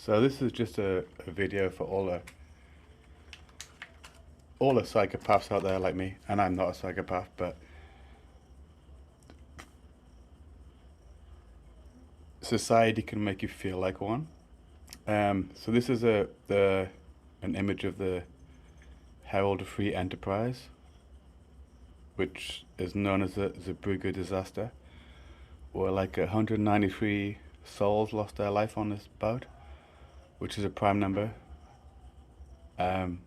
So this is just a video for all the psychopaths out there like me, and I'm not a psychopath, but society can make you feel like one. So this is an image of the Herald of Free Enterprise, which is known as the Zabriga disaster, where like 193 souls lost their life on this boat, which is a prime number. Um,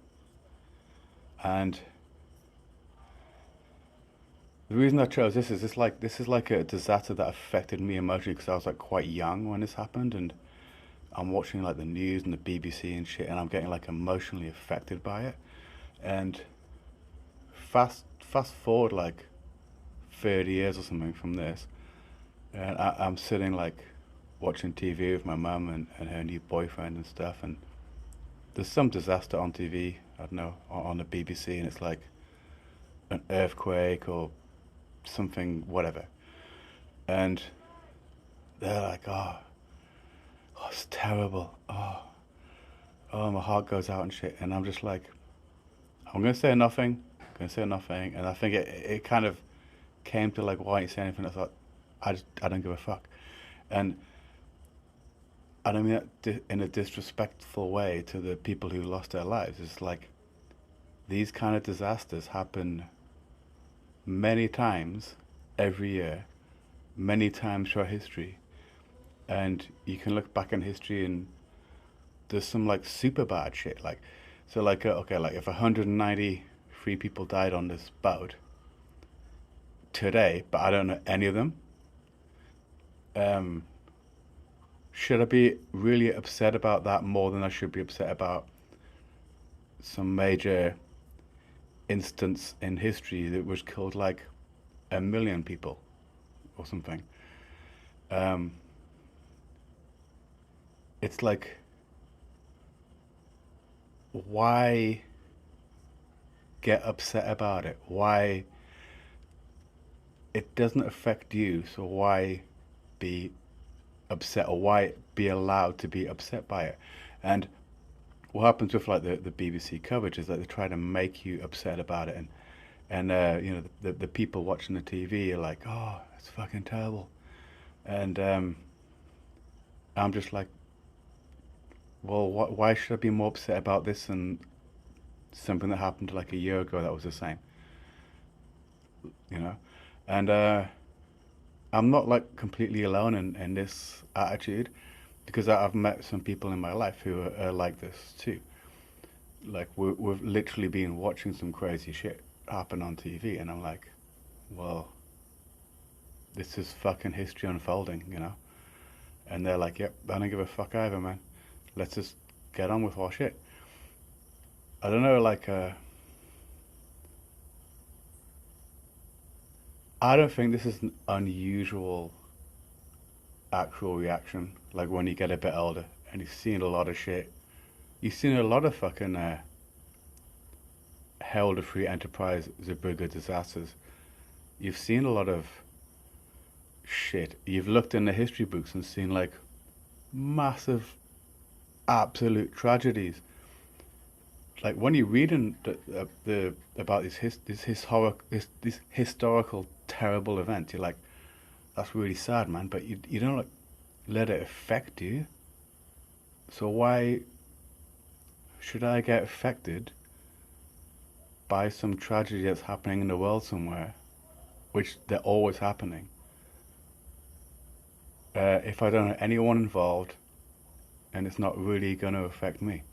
and the reason I chose this is this is like a disaster that affected me emotionally because I was like quite young when this happened, and I'm watching like the news and the BBC and shit, and I'm getting like emotionally affected by it. And fast forward like 30 years or something from this, and I'm sitting like watching TV with my mum and her new boyfriend and stuff, and there's some disaster on TV, I don't know, on the BBC, and it's like an earthquake or something, whatever. And they're like, oh, it's terrible. Oh, my heart goes out and shit. And I'm just like, I'm gonna say nothing. I'm gonna say nothing. And I think it kind of came to like, why don't you say anything? I thought, I don't give a fuck. And I don't mean that in a disrespectful way to the people who lost their lives. It's like these kind of disasters happen many times every year, many times throughout history. And you can look back in history and there's some like super bad shit. Like, so like, okay, like if 193 people died on this boat today, but I don't know any of them, um, should I be really upset about that more than I should be upset about some major instance in history that was killed like 1 million people or something? Um, it's like, why get upset about it? Why? It doesn't affect you, so why be upset, or why be allowed to be upset by it? And what happens with like the BBC coverage is that they try to make you upset about it, and you know the people watching the TV are like, oh, it's fucking terrible, and I'm just like, well, why should I be more upset about this than something that happened like a year ago that was the same, you know? And I'm not like completely alone in this attitude because I've met some people in my life who are like this too. Like we've literally been watching some crazy shit happen on TV, and I'm like, well, this is fucking history unfolding, you know? And they're like, yep, I don't give a fuck either, man. Let's just get on with our shit. I don't know, like, I don't think this is an unusual actual reaction. Like when you get a bit older and you've seen a lot of shit, you've seen a lot of fucking Herald of Free Enterprise Zabriga disasters. You've seen a lot of shit. You've looked in the history books and seen like massive, absolute tragedies. Like when you read in the about this historical terrible event, you're like, that's really sad, man. But you don't like let it affect you. So why should I get affected by some tragedy that's happening in the world somewhere, which they're always happening? If I don't have anyone involved, and it's not really going to affect me.